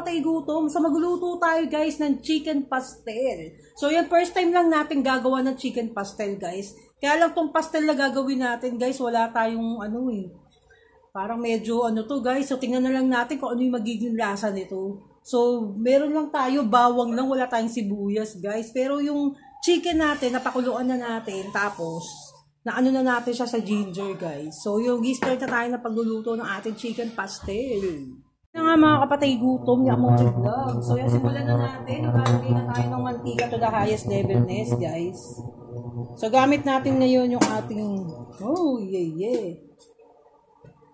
kapatay gutom. So magluto tayo guys ng chicken pastel. So yan, first time lang natin gagawa ng chicken pastel guys. Kaya lang tong pastel na gagawin natin guys, wala tayong parang medyo to guys. So tingnan na lang natin kung ano yung magiging lasa nito. So meron lang tayo, bawang lang, wala tayong sibuyas guys. Pero yung chicken natin, napakuluan na natin. Tapos, na natin siya sa ginger guys. So yung start na tayo na pagluluto ng ating chicken pastel. Yan nga mga kapatay gutom, yung Amoji Vlog. So yan, simulan na natin. Ilalagay na tayo ng mantika to the highest levelness guys. So gamit natin ngayon yung ating,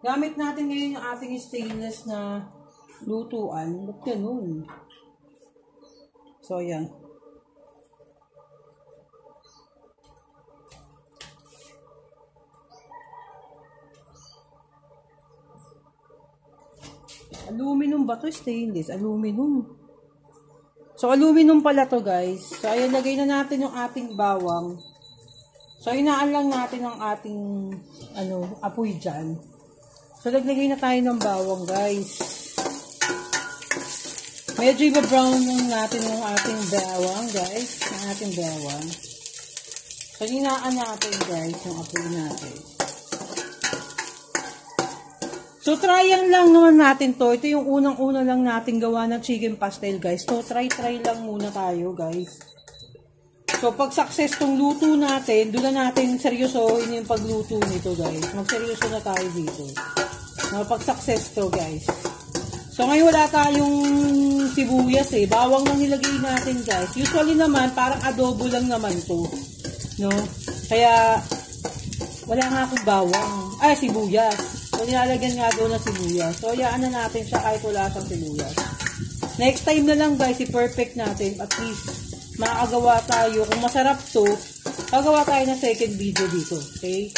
gamit natin ngayon yung ating stainless na lutuan. Ba't ganun? So yan. Aluminum ba to? Stainless. Aluminum. So, aluminum pala to guys. So, ayan, lagay na natin yung ating bawang. So, inaan lang natin ang ating, apoy dyan. So, naglagay na tayo ng bawang guys. Medyo iba-brown lang natin yung ating bawang guys. Yung ating bawang. So, inaan natin guys yung apoy natin. So, tryan lang naman natin to. Ito yung unang-una lang natin gawa ng chicken pastel, guys. So, try lang muna tayo, guys. So, pag success tong luto natin, doon na natin seryosohin yung pagluto nito, guys. Magseryoso na tayo dito. Pag success to, guys. So, ngayon wala tayong sibuyas, Bawang lang nilagay natin, guys. Usually naman, parang adobo lang naman to. No? Kaya, wala nga akong bawang. Ay, sibuyas. So, nilalagyan nga doon ng sibuyas. So, hayaan na natin siya kahit wala siyang sibuyas. Next time na lang guys, i-perfect natin. At least, makakagawa tayo. Kung masarap to, gagawa tayo ng second video dito. Okay?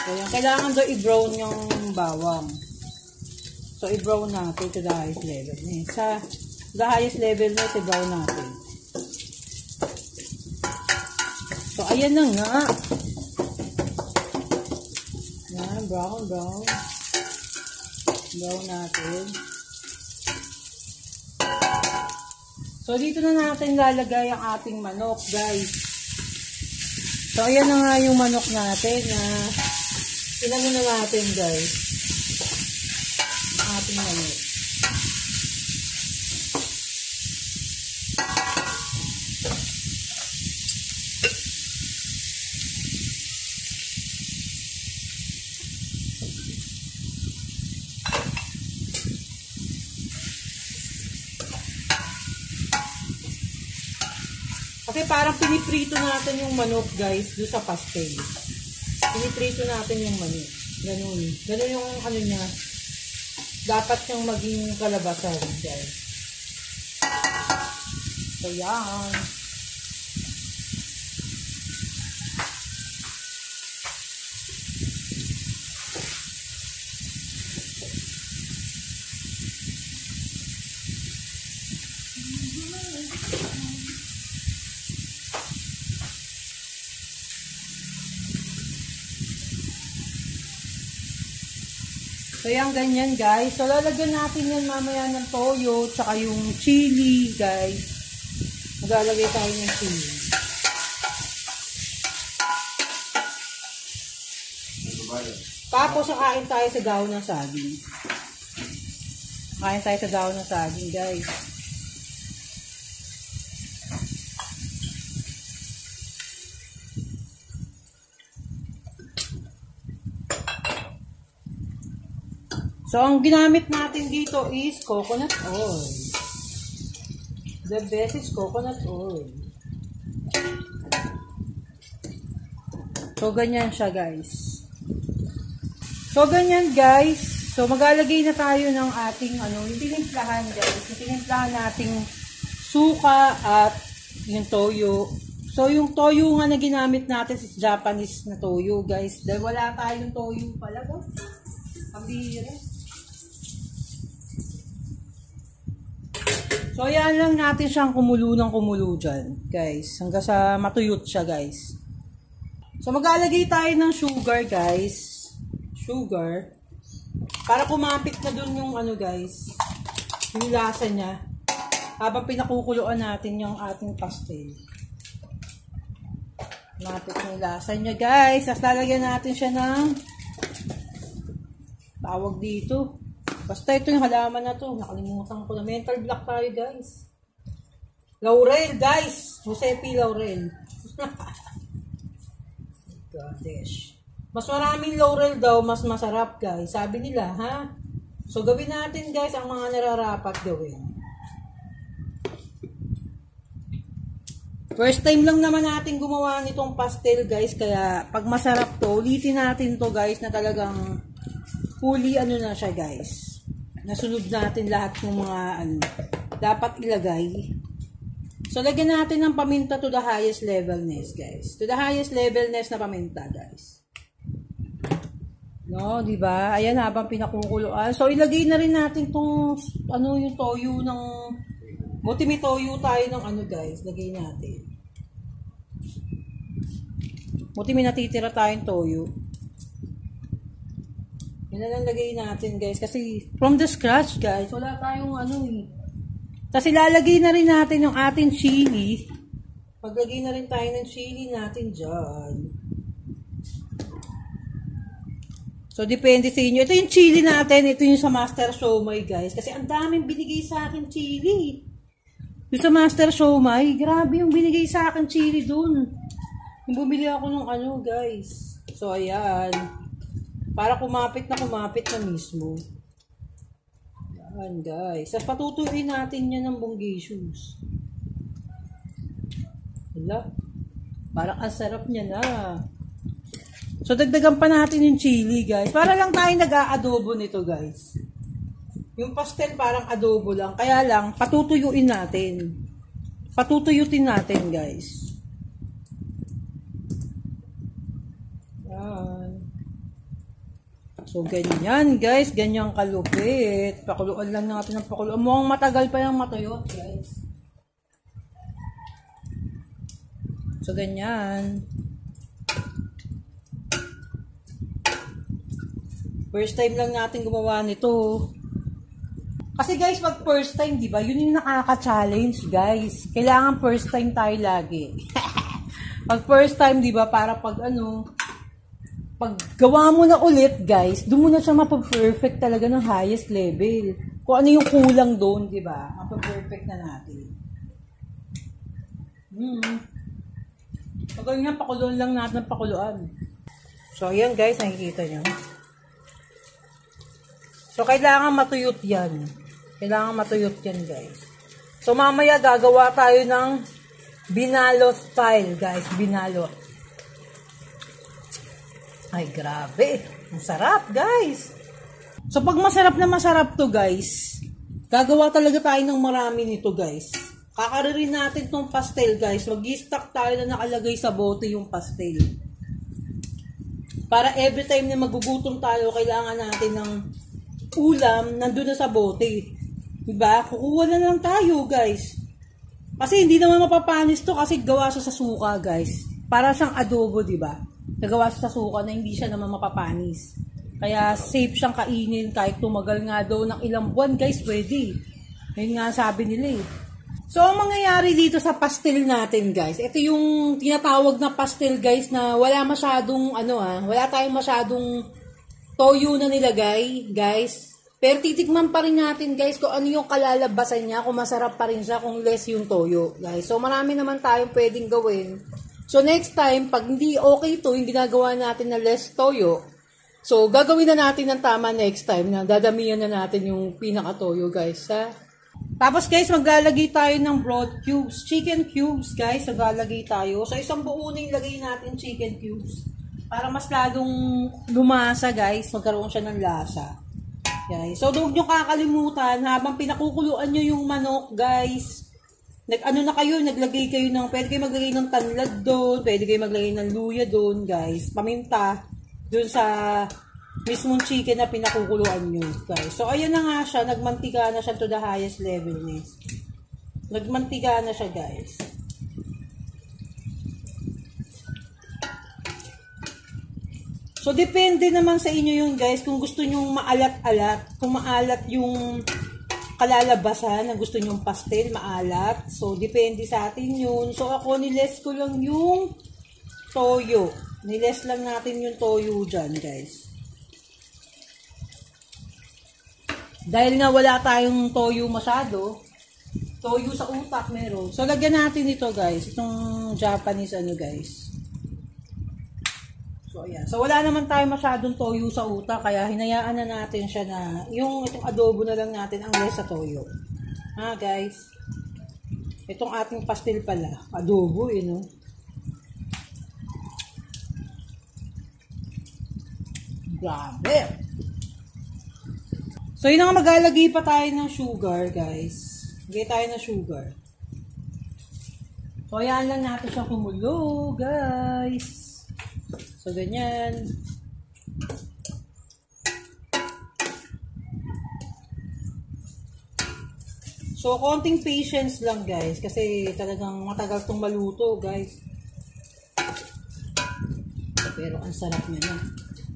So, yan. Kailangan doon i-brown yung bawang. So, i-brown natin to the highest level. Sa the highest level na, i-brown natin. So, ayan na nga. Yan, brown. Brown natin. So, dito na natin lalagay ang ating manok, guys. So, ayan na nga yung manok natin na inano na natin, guys. Ang ating manok. Kasi parang piniprito natin yung manok guys doon sa pastel. Piniprito natin yung manok. Ganun. Ganun yung niya. Dapat yung maging kalabasan guys. So yan. So, yan ganyan guys. So, lalagyan natin yan mamaya ng toyo, tsaka yung chili guys. Maglalagay tayo ng chili. Tapos, kain tayo sa dahon ng saging. Kain tayo sa dahon ng saging guys. So, ang ginamit natin dito is coconut oil. The best is coconut oil. So, ganyan siya, guys. So, ganyan, guys. So, maglalagay na tayo ng ating, yung tinimplahan, guys. Yung tinimplahan nating suka at yung toyo. So, yung toyo nga na ginamit natin is Japanese na toyo, guys. Dahil wala tayong toyo pala, guys. Ang bihira. So, yan lang natin siyang kumulo ng kumulo dyan, guys. Hanggang sa matuyot siya, guys. So, maglalagay tayo ng sugar, guys. Sugar. Para kumapit na dun yung ano guys, yung lasa niya. Habang pinakukuluan natin yung ating pastel. Kumapit na yung lasa niya guys. Tapos lalagyan natin siya ng tawag dito. Basta ito yung halaman na to. Nakalimutan ko na. Mental block tayo guys. Laurel guys. Jose P. Laurel. Gosh. Mas maraming laurel daw, mas masarap guys. Sabi nila, ha? So, gawin natin guys ang mga nararapat gawin. First time lang naman natin gumawa nitong pastel guys. Kaya, pag masarap to, ulitin natin to guys na talagang fully ano na siya guys. Nasunod natin lahat ng mga ano, dapat ilagay. So, lagyan natin ng paminta to the highest levelness guys. To the highest levelness na paminta guys. No, di ba? Ayan habang pinakukuluan. So ilagay na rin natin tong ano yung toyo ng buti may toyo tayo ng ano guys, lagay natin. Buti may natitira tayong toyo. Yan na lang lagay natin guys kasi from the scratch guys, wala tayong ano eh. Kasi lalagay na rin natin yung ating chili. Paglagay na rin tayo ng chili natin dyan. So, depende sa inyo. Ito yung chili natin. Ito yung sa Master Siomai, guys. Kasi ang daming binigay sa akin chili. Yung sa Master Siomai, grabe yung binigay sa akin chili dun. Yung bumili ako ng ano, guys. So, ayan. Para kumapit na mismo. Ayan, guys. Tapos patutuin natin yan ng bonggacious. Wala. Parang ang sarap niya na. So, dagdagan pa natin yung chili, guys. Para lang tayo nag-aadobo nito, guys. Yung pastel parang adobo lang. Kaya lang, patutuyuin natin. Patutuyutin natin, guys. Yan. So, ganyan, guys. Ganyang kalupit. Pakuluan lang natin ng pakuluan. Mukhang matagal pa yung matuyot, guys. So, ganyan. First time lang natin gumawa nito. Kasi guys, pag first time, di ba, yun yung nakaka-challenge, guys. Kailangan first time tayo lagi. Pag first time, di ba, para pag ano, pag gawa mo na ulit, guys, doon mo na siya mapag-perfect talaga ng highest level. Kung ano yung kulang doon, di ba, mapag-perfect na natin. Pag ganyan, pakuluan lang natin ng pakuluan. So, ayan guys, nakikita nyo. So, kailangan matuyot yan. Kailangan matuyot yan, guys. So, mamaya gagawa tayo ng binalot style, guys. Binalot. Ay, grabe. Ang sarap, guys. So, pag masarap na masarap to, guys, gagawa talaga tayo ng marami nito, guys. Kakaririn natin tong pastel, guys. Mag-i-stock tayo na nakalagay sa bote yung pastel. Para every time na magugutom tayo, kailangan natin ng ulam, nandun na sa bote. Diba? Kukuha na lang tayo, guys. Kasi hindi naman mapapanis to kasi gawa siya sa suka, guys. Para siyang adobo, diba? Nagawa siya sa suka na hindi siya naman mapapanis. Kaya safe siyang kainin kahit tumagal nga daw ng ilang buwan, guys, pwede. Yun nga sabi nila eh. So, ang mangyayari dito sa pastel natin, guys, ito yung tinatawag na pastel, guys, na wala masyadong, wala tayong masyadong toyo na nilagay, guys. Pero titikman pa rin natin, guys, kung ano yung kalalabasan niya, kung masarap pa rin siya, kung less yung toyo, guys. So, marami naman tayong pwedeng gawin. So, next time, pag hindi okay to, yung ginagawa natin na less toyo, so, gagawin na natin ng tama next time na dadamihan na natin yung pinaka-toyo, guys, ha? Tapos, guys, maglalagay tayo ng broth cubes, chicken cubes, guys, maglalagay tayo. So, isang buo na ilagay natin chicken cubes. Para mas lalong lumasa, guys. Magkaroon siya ng lasa. Guys. So, huwag nyo kakalimutan, habang pinakukuluan nyo yung manok, guys. Naglagay kayo ng, pwede kayo maglagay ng tanlad doon, pwede kayo maglagay ng luya doon, guys. Paminta, doon sa mismong chicken na pinakukuluan nyo, guys. So, ayan na nga siya. Nagmantika na siya to the highest level, guys. Nagmantika na siya, guys. So, depende naman sa inyo yun, guys. Kung gusto nyo maalat-alat, kung maalat yung kalalabasan na gusto nyong pastel, maalat. So, depende sa atin yun. So, ako, niles ko lang yung toyo. Niles lang natin yung toyo dyan, guys. Dahil nga wala tayong toyo masyado, toyo sa utak meron. So, lagyan natin ito, guys. Itong Japanese, guys. So, ayan. So, wala naman tayo masyadong toyo sa utak, kaya hinayaan na natin siya na, itong adobo na lang natin ang less sa toyo. Ha, guys? Itong ating pastel pala. Adobo, no? Grabe! So, yun nga, maglalagay pa tayo ng sugar, guys. Lagay tayo ng sugar. So, ayan lang natin siya kumulo, guys. So, ganyan. So, konting patience lang, guys. Kasi talagang matagal itong maluto, guys. Pero, ang sarap niya na.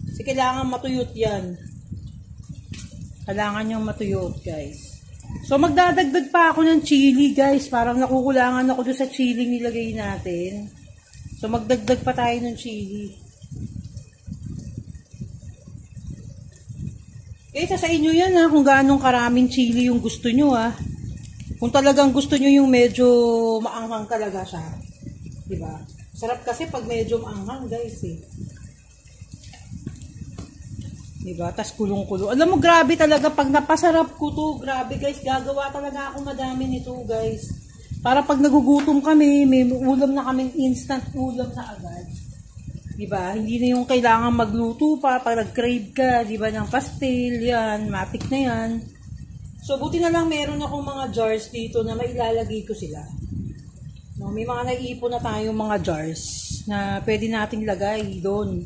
Kasi kailangan matuyot yan. Kailangan niyang matuyot, guys. So, magdadagdag pa ako ng chili, guys. Parang nakukulangan ako doon sa chili nilagay natin. So, magdagdag pa tayo ng chili. Kaysa sa inyo yan, ha, kung gaano karaming chili yung gusto nyo, ha. Kung talagang gusto nyo yung medyo maanghang talaga siya. Diba? Sarap kasi pag medyo maanghang, guys, eh. Diba? Tas kulong-kulong. Alam mo, grabe talaga. Pag napasarap ko to, grabe, guys. Gagawa talaga ako madami nito, guys. Para pag nagugutom kami, may ulam na kaming instant ulam na agad. Diba? Hindi na yung kailangan magluto pa pag nag-crave ka, diba, ng pastel, yan, matik na yan. So, buti na lang meron akong mga jars dito na mailalagay ko sila. No, may mga naiipon na tayong mga jars na pwede nating lagay doon.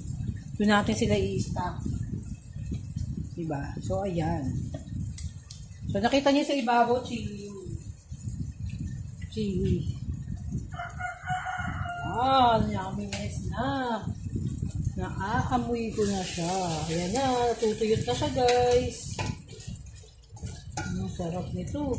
Doon natin sila i-stock. Diba? So, ayan. So, nakita niyo sa ibabaw, chili. Chili. Ah, yumminess na. Naaamoy ko na siya. Ayan na, natutuyot na siya, guys. Ang sarap nito.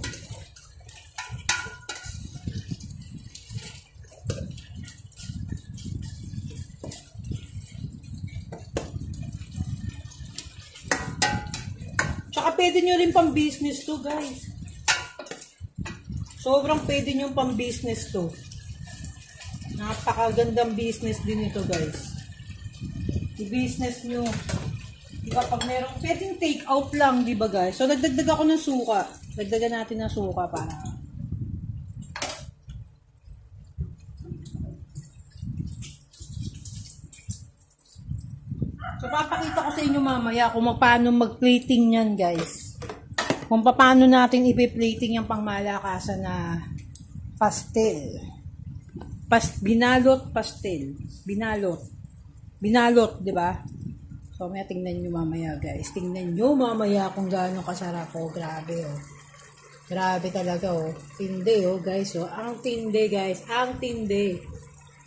Tsaka pwede nyo rin pang business to, guys. Sobrang pwede nyo pang business to. Napakagandang business din ito, guys. I-business nyo. Diba, pag merong pwedeng take out lang, diba, guys? So, nagdagdag ako ng suka. Dagdagan natin ng suka para. So, papakita ko sa inyo mamaya kung paano mag-plating yan, guys. Kung paano natin ipi-plating yung pangmalakasan na pastel. Binalot pastel. Binalot, di ba? So, may tingnan nyo mamaya, guys. Tingnan nyo mamaya kung gaano kasarap. Oh, grabe, oh. Grabe talaga, oh. Tindi, oh, guys, oh. Ang tindi, guys. Ang tindi.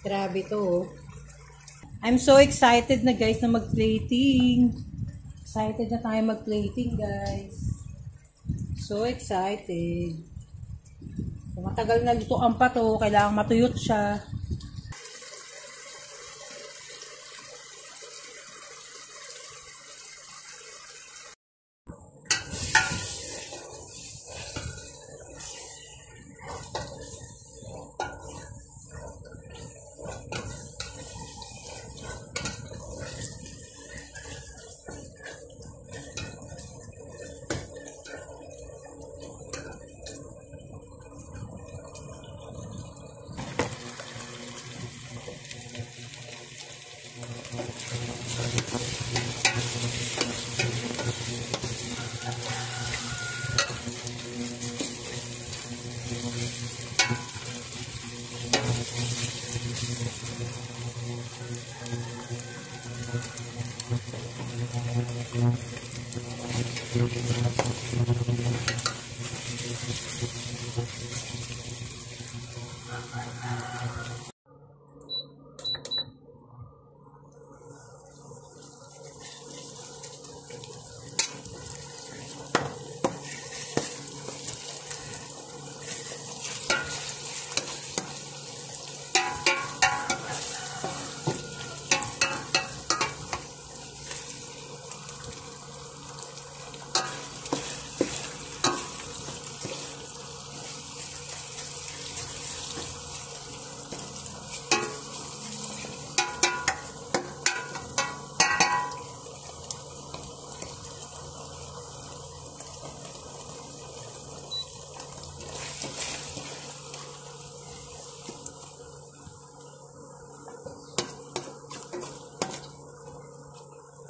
Grabe to, oh. I'm so excited na, guys, na mag-plating. Excited na tayo mag-plating, guys. So excited. Kung matagal na lutuan pa to, kailangan matuyot siya.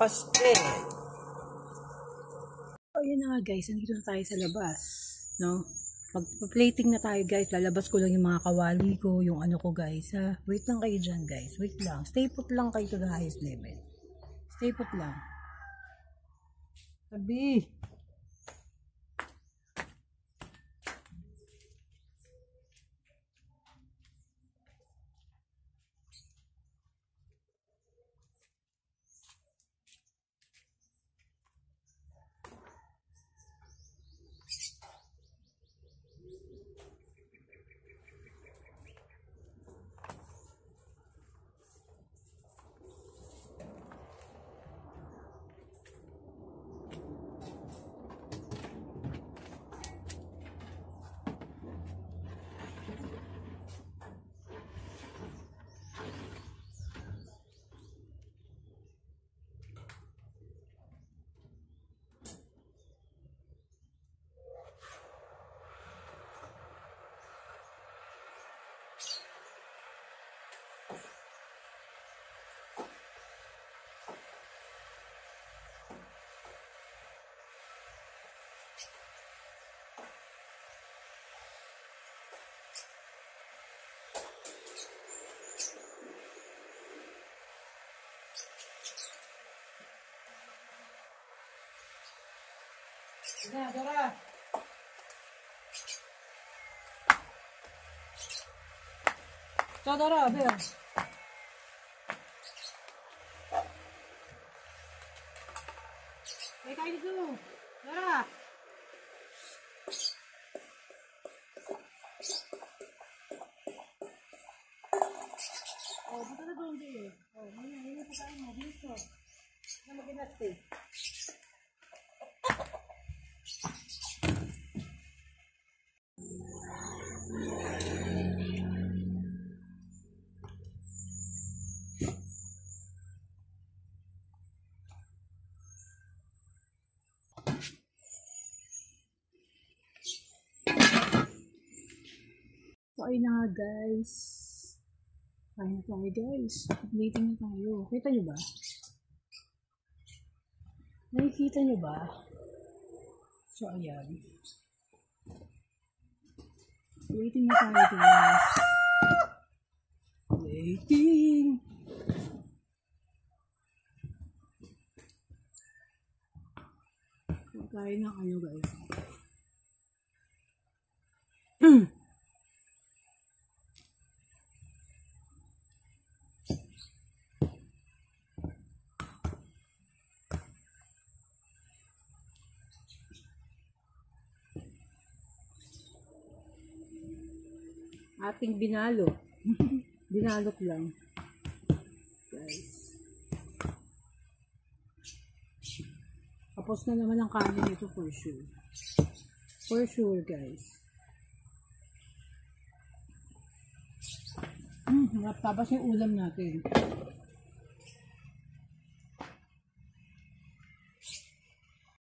pastel. Ayun na nga guys, nandito na tayo sa labas. No? Mag-plating na tayo guys. Lalabas ko lang yung mga kawali ko, yung ano ko guys. Ha? Wait lang kayo dyan guys. Wait lang. Stay put lang kayo to the highest level. Stay put lang. Sabi. Dora. Dora, Bel. Kayo dito. Dora. Oh, dito na doon din. Oh, ngayon pa tayo mo dito. Na maginasti. So, ayun na nga guys. Kain na tayo guys. Waiting na tayo. Kita nyo ba? Nakikita nyo ba? So, ayan. Waiting na tayo guys. Waiting. Kain na kayo guys. Ating binalo. Binalot lang. Guys. Tapos na naman ang kanin nito for sure. For sure guys. Tapos yung ulam natin.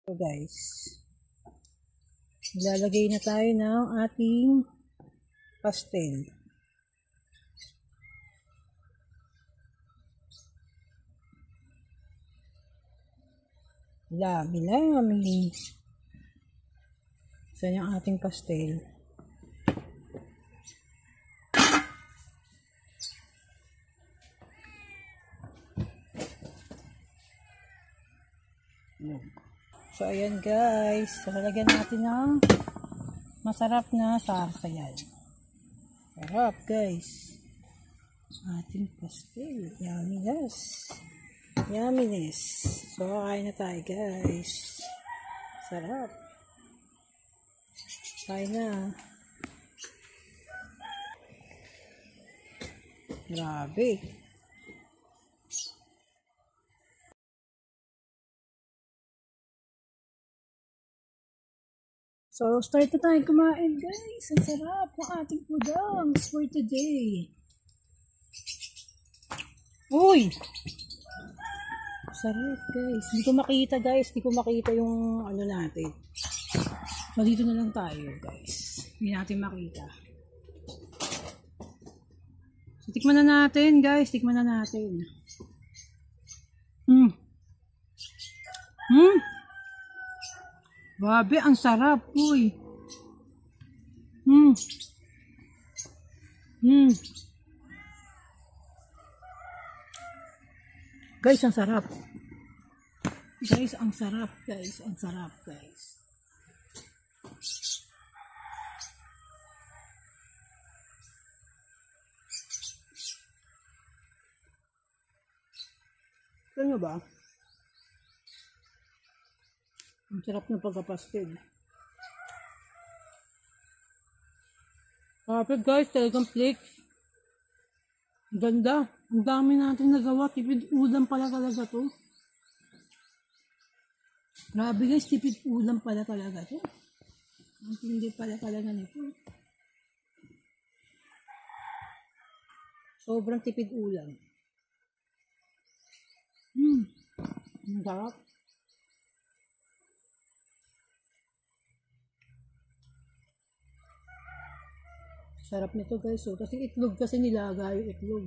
So guys. Ilalagay na tayo ng ating pastel. Lami. Saan yung ating pastel? So, ayan guys. So, lalagyan natin ng masarap na sarsayan. Sarap guys. Ating pastel. Yumminess. Yumminess. So, kain na tayo guys. Sarap. Kain na. Grabe. So, start na tayo kumain guys. Ang sarap ng ating udang for today. Uy! Sarap guys. Hindi ko makita guys. Hindi ko makita yung ano natin. So, dito na lang tayo guys. Hindi natin makita. So, tikman na natin guys. Tikman na natin. Grabe, ang sarap. Uy. Hmm. Hmm. Guys, ang sarap. Guys, ang sarap. Guys, ang sarap, guys. Alam nyo ba? Ang sarap ng pagkapastil. Kapit guys, talagang flakes. Ganda. Ang dami natin nagawa. Tipid ulam pala talaga to. Grabe guys, tipid ulam pala talaga to. Ang tindi pala talaga nito. Sobrang tipid ulam. Ang sarap. Sarap nito guys. So, kasi itlog kasi nilagay yung itlog.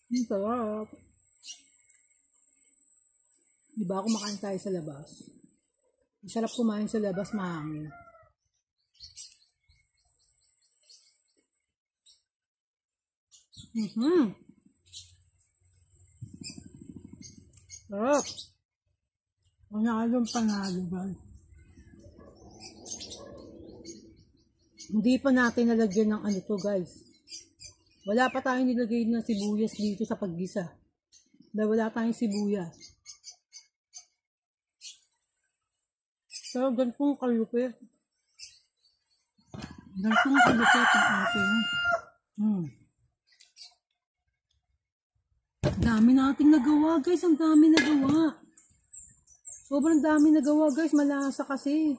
Ang sarap. Di ba kumakain tayo sa labas? Ang sarap kumain sa labas, mahangin. Sarap. Panalong panalo ba? Hindi pa natin nalagyan ng ano to guys. Wala pa tayong nilagay ng sibuyas dito sa paggisa. Dahil wala tayong sibuyas. So, ganitong kalupit. Ganitong kalupit ang ating. Dami nating nagawa guys. Ang dami nagawa. Sobrang dami nagawa guys. Malasa kasi.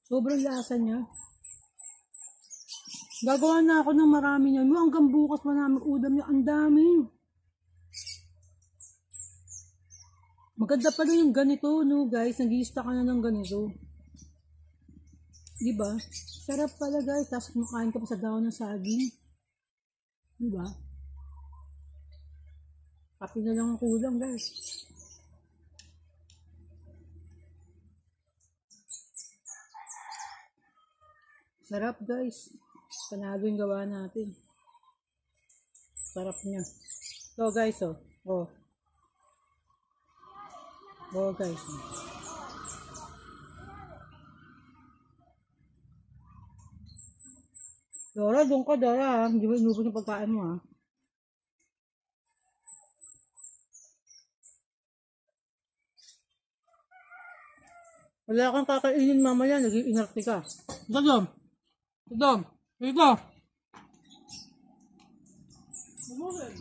Sobrang lasa niya. Gagawa na ako ng marami niyan. Hanggang bukas marami udam niya. Ang dami. Maganda pala yung ganito, no guys. Nag-i-stock ka na ng ganito. Diba? Sarap pala guys. Tapos kumakain ka pa sa daon ng saging. Diba? Kapi na lang ang kulang guys. Sarap guys. Panalo yung gawa natin. Sarap niya. So guys, oh. Oh. Oh guys. Dora, doon ka Dora. Hindi mo inubos yung pagkain mo ha. Wala kang kakainin mamaya. Nag-iinarte ka. Dodom. Dodom. Dito. Ubusin.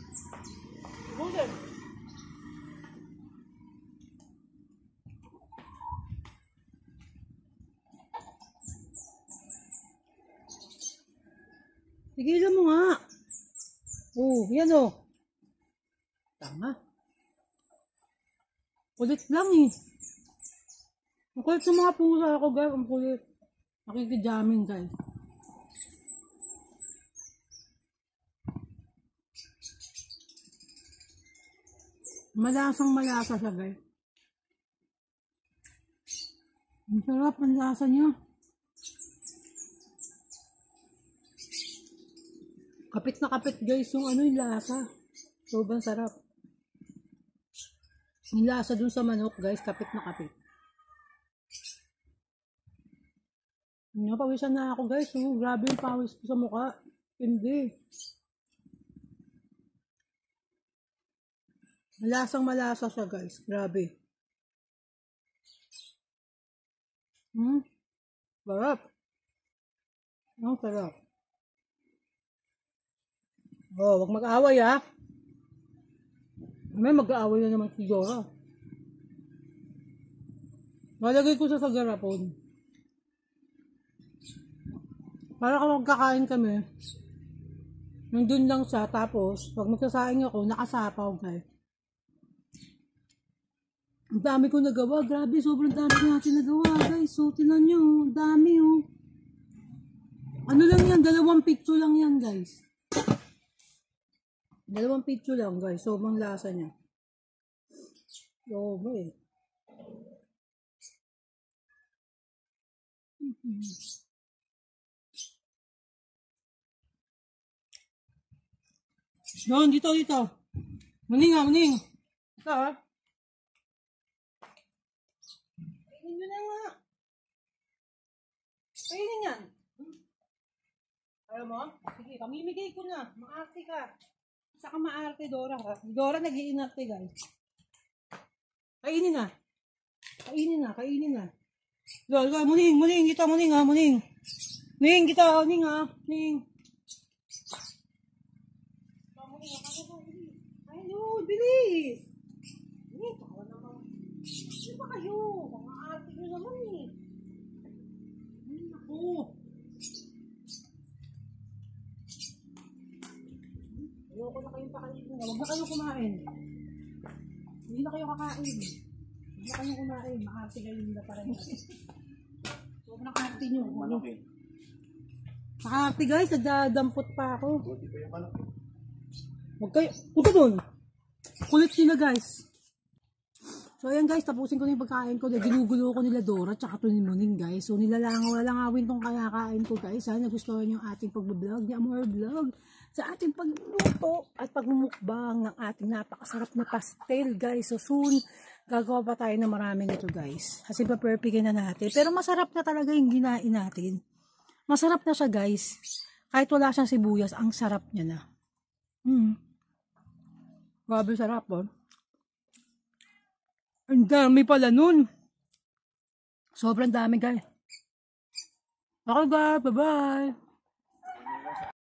Ubusin. Tigilan mo nga. Oh, yan oh. Tama. Kulit lang eh. Ang kulit sa mga pusa ako guys. Ang kulit. Nakikijamin guys. Malasang malasa siya guys. Ang sarap ang lasa niya. Kapit na kapit guys yung ano yung lasa. Sobrang sarap. Yung lasa dun sa manok guys, kapit na kapit. Napawisan na ako guys. Oh, grabe yung pawis ko sa mukha. Hindi. Malasang malasa siya guys. Grabe. Sarap. Ang sarap. Oh, wag mag-away ha. May mag-aaway na naman si Dora. Malagay ko sa garapon. Para kapag kakain kami, nandun lang siya, tapos pag magsasaing ako, nakasapaw guys. Ang dami ko nagawa, grabe, sobrang dami natin nagawa guys. So, tinan nyo, ang dami oh. Ano lang yan, 2 picture lang yan guys. Dalawang picture lang guys. Sobrang lasa niya. Oo ba eh. Doon, dito. Muning nga, muning. Ito ha. Kainin nyo na nga. Kainin yan. Ayaw mo? Sige, pamimigay ko na. Maarte ka. Saka maarte, Dora ha. Dora nag-iinarte guys. Kainin na. Kainin na. Doon, muning. Kita, muning ha, muning. Muning, kita, muning ha. Muning. Ayun, bilis! Tawa naman. Ano ba kayo? Mga arte nyo naman eh. Ako. Ayoko na kayong pakainin. Huwag na kayong kumain. Hindi na kayo kakain. Huwag na kayong kumain. Maarte kayo nila pa rin. Huwag na arte nyo. Nakaarte guys, nagdadampot pa ako. Huwag kayo. Punta doon. Kulit nila guys. So ayan guys, tapusin ko na yung pagkain ko. Ginugulo ko nila Dora tsaka ito ni Muning guys. So nilalangawin tong kakain ko guys. Sana nagustuhan yung ating pag-vlog ni Amor Vlog. Sa ating pagluto at pagmumukbang ng ating napakasarap na pastel guys. So soon, gagawa pa tayo ng maraming ito guys. Kasi pa-perfectin na natin. Pero masarap na talaga yung ginain natin. Masarap na siya guys. Kahit wala siyang sibuyas, ang sarap niya na. Grabe sarap oh. Ang dami pala nun. Sobrang dami guys. Okay guys, bye-bye.